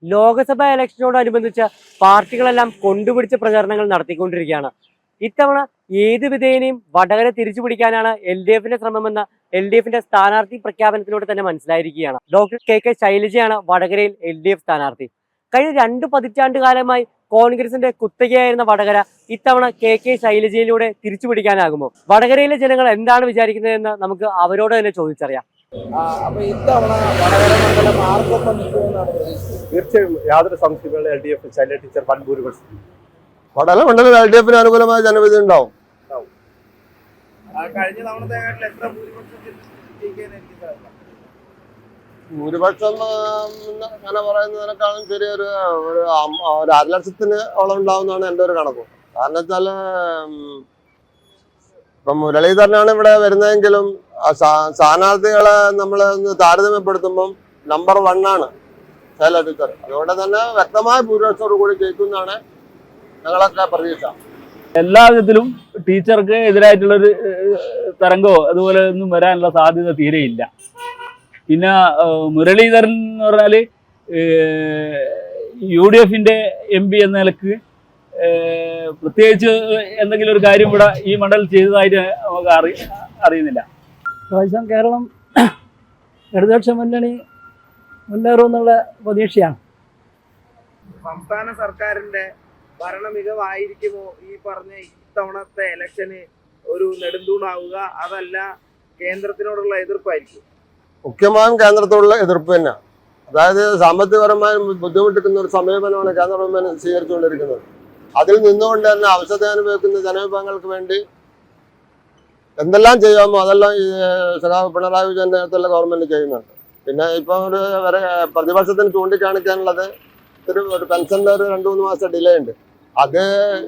ലോക്സഭാ ഇലക്ഷനോടനുബന്ധിച്ച് പാർട്ടികളെല്ലാം കൊണ്ടുപിടിച്ച പ്രചാരണങ്ങൾ നടത്തിക്കൊണ്ടിരിക്കുകയാണ്. ഇത്തവണ ഏത് വിധേയനെയും വടകര തിരിച്ചു പിടിക്കാനാണ് LDFന്റെ ശ്രമമെന്ന് LDFന്റെ സ്ഥാനാർത്ഥി പ്രഖ്യാപനത്തിലൂടെ തന്നെ മനസ്സിലായിരിക്കുകയാണ്. ഡോക്ടർ KK ശൈലജയാണ് വടകരയിൽ LDF സ്ഥാനാർത്ഥി. കഴിഞ്ഞ 2 പതിറ്റാണ്ട് കാലമായി കോൺഗ്രസിന്റെ കുത്തകയായിരുന്ന വടകര ഇത്തവണ KK ശൈലജയിലൂടെ തിരിച്ചു പിടിക്കാനാകുമോ? വടകരയിലെ ജനങ്ങൾ എന്താണ് വിചാരിക്കുന്നതെന്ന് നമുക്ക് അവരോട് തന്നെ ചോദിച്ചറിയാം. തീർച്ചയായും യാതൊരു സംശയങ്ങളും LDF ശൈലജ ടീച്ചർ വൻ ഭൂരിപക്ഷം വടകര മണ്ഡലം LDFന് അനുകൂലമായ ജനവിധി ഉണ്ടാവും. ഭൂരിപക്ഷം അങ്ങനെ പറയുന്നതിനേക്കാളും ചെറിയൊരു 1.5 ലക്ഷത്തിന് ഉണ്ടാവുന്നതാണ് എൻ്റെ ഒരു കണക്ക്. കാരണം വെച്ചാല് ഇപ്പം മുരളീധരനാണ് ഇവിടെ വരുന്നതെങ്കിലും സ്ഥാനാർത്ഥികളെ നമ്മൾ താരതമ്യപ്പെടുത്തുമ്പം നമ്പർ 1 ആണ് ശൈലജ ടീച്ചർ. അതുകൊണ്ട് തന്നെ വ്യക്തമായ ഭൂരിപക്ഷത്തോടു കൂടി ജയിക്കുന്നതാണ് ഞങ്ങളൊക്കെ പ്രതീക്ഷ. എല്ലാ വിധത്തിലും ടീച്ചർക്ക് എതിരായിട്ടുള്ളൊരു തരംഗമോ അതുപോലെ ഒന്നും വരാനുള്ള സാധ്യത തീരെയില്ല. പിന്നെ മുരളീധരൻ എന്ന് പറഞ്ഞാൽ UDFന്റെ MP എന്ന നിലക്ക് പ്രത്യേകിച്ച് എന്തെങ്കിലും ഒരു കാര്യം ഇവിടെ ഈ മണ്ഡലം ചെയ്തതായിട്ട് നമുക്ക് അറിയുന്നില്ല. പ്രാവശ്യം കേരളം ഇടതുപക്ഷ മുന്നണി മുന്നേറുമെന്നുള്ള പ്രതീക്ഷയാണ്. സംസ്ഥാന സർക്കാരിന്റെ ഭരണ മികവായിരിക്കുമോ ഈ പറഞ്ഞ ഇത്തവണത്തെ ഇലക്ഷന് ഒരു നെടുന്തൂണാവുക, അതല്ല കേന്ദ്രത്തിനോടുള്ള എതിർപ്പായിരിക്കും? മുഖ്യമായും കേന്ദ്രത്തോടുള്ള എതിർപ്പ് തന്നെ. അതായത് സാമ്പത്തികപരമായി ബുദ്ധിമുട്ടിക്കുന്ന ഒരു സമീപനമാണ് കേന്ദ്ര ഗവൺമെന്റ് സ്വീകരിച്ചുകൊണ്ടിരിക്കുന്നത്. അതിൽ നിന്നുകൊണ്ട് തന്നെ അവശത അനുഭവിക്കുന്ന ജനവിഭാഗങ്ങൾക്ക് വേണ്ടി എന്തെല്ലാം ചെയ്യാമോ അതെല്ലാം ഈ പിണറായി വിജയൻ നേതൃത്വത്തിലുള്ള ഗവൺമെന്റ് ചെയ്യുന്നുണ്ട്. പിന്നെ ഇപ്പം ഒരു പ്രതിപക്ഷത്തിന് ചൂണ്ടിക്കാണിക്കാനുള്ളത് ഒരു പെൻഷന്റെ ഒരു 2-3 മാസം ഡിലേ ഉണ്ട്. അത്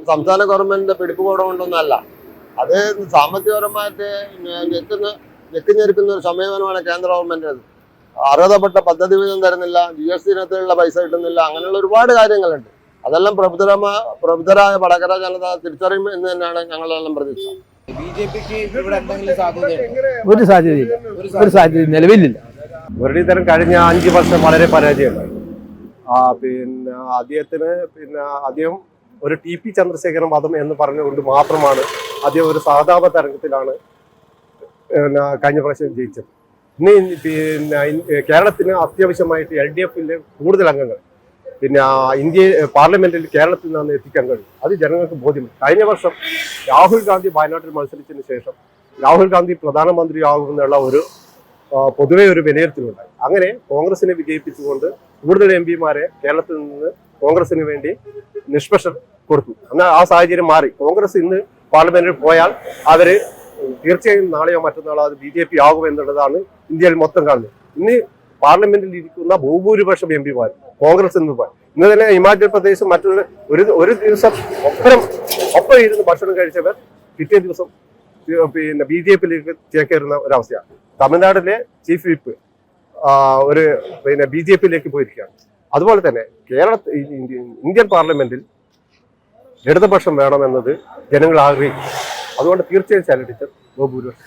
സംസ്ഥാന ഗവൺമെന്റിന്റെ പിടിപ്പ് കൊണ്ടൊന്നല്ല, അത് സാമ്പത്തികപരമായിട്ട് ഞെക്കിഞ്ഞെരുക്കുന്ന ഒരു സമീപനമാണ് കേന്ദ്ര ഗവൺമെന്റ്. അർഹതപ്പെട്ട പദ്ധതി വീതം തരുന്നില്ല, GST ഇനത്തിലുള്ള പൈസ കിട്ടുന്നില്ല, അങ്ങനെയുള്ള ഒരുപാട് കാര്യങ്ങളുണ്ട്. അതെല്ലാം പ്രബുദ്ധരായ വടകര ജനത തിരിച്ചറിയും എന്ന് തന്നെയാണ് ഞങ്ങളെല്ലാം പ്രതീക്ഷ. ഒരു സാധ്യത നിലവിലില്ല. മുരളീധരൻ കഴിഞ്ഞ 5 വർഷം വളരെ പരാജയമായി. പിന്നെ അദ്ദേഹം ഒരു TP ചന്ദ്രശേഖരൻ വധം എന്ന് പറഞ്ഞുകൊണ്ട് മാത്രമാണ് അദ്ദേഹം ഒരു സഹതാപ തരംഗത്തിലാണ് കഴിഞ്ഞ പ്രാവശ്യം ജയിച്ചത്. കേരളത്തിന് അത്യാവശ്യമായിട്ട് LDFിലെ കൂടുതൽ അംഗങ്ങൾ ഇന്ത്യ പാർലമെന്റിൽ കേരളത്തിൽ നിന്ന് എത്തിക്കാൻ കഴിയും. അത് ജനങ്ങൾക്ക് ബോധ്യമാണ്. കഴിഞ്ഞ വർഷം രാഹുൽ ഗാന്ധി വയനാട്ടിൽ മത്സരിച്ചതിന് ശേഷം രാഹുൽ ഗാന്ധി പ്രധാനമന്ത്രിയാകുമെന്നുള്ള ഒരു പൊതുവെ ഒരു വിലയിരുത്തലുണ്ടായി. അങ്ങനെ കോൺഗ്രസിനെ വിജയിപ്പിച്ചുകൊണ്ട് കൂടുതൽ MPമാരെ കേരളത്തിൽ നിന്ന് കോൺഗ്രസിന് വേണ്ടി നിഷ്പക്ഷം കൊടുത്തു. എന്നാൽ ആ സാഹചര്യം മാറി. കോൺഗ്രസ് ഇന്ന് പാർലമെന്റിൽ പോയാൽ അവര് തീർച്ചയായും നാളെയോ മറ്റന്നാളോ അത് BJP ആകുമെന്നുള്ളതാണ് ഇന്ത്യയിൽ മൊത്തം കാണുന്നത്. ഇന്ന് പാർലമെന്റിൽ ഇരിക്കുന്ന ബഹുഭൂരിപക്ഷം MPമാർ കോൺഗ്രസ് നിന്ന് പോയി. ഇന്ന് തന്നെ ഹിമാചൽ പ്രദേശ് മറ്റുള്ള ഒരു ദിവസം ഒപ്പം ഇരുന്ന് ഭക്ഷണം കഴിച്ചവർ പിറ്റേ ദിവസം BJPയിലേക്ക് ചേക്കേറുന്ന ഒരവസ്ഥയാണ്. തമിഴ്നാട്ടിലെ ചീഫ് വിപ്പ് BJPയിലേക്ക് പോയിരിക്കുകയാണ്. അതുപോലെ തന്നെ ഇന്ത്യൻ പാർലമെന്റിൽ ഇടതുപക്ഷം വേണമെന്നത് ജനങ്ങൾ ആഗ്രഹിക്കും. അതുകൊണ്ട് തീർച്ചയായും ശൈലജ ടീച്ചർ ബഹുഭൂരിപക്ഷം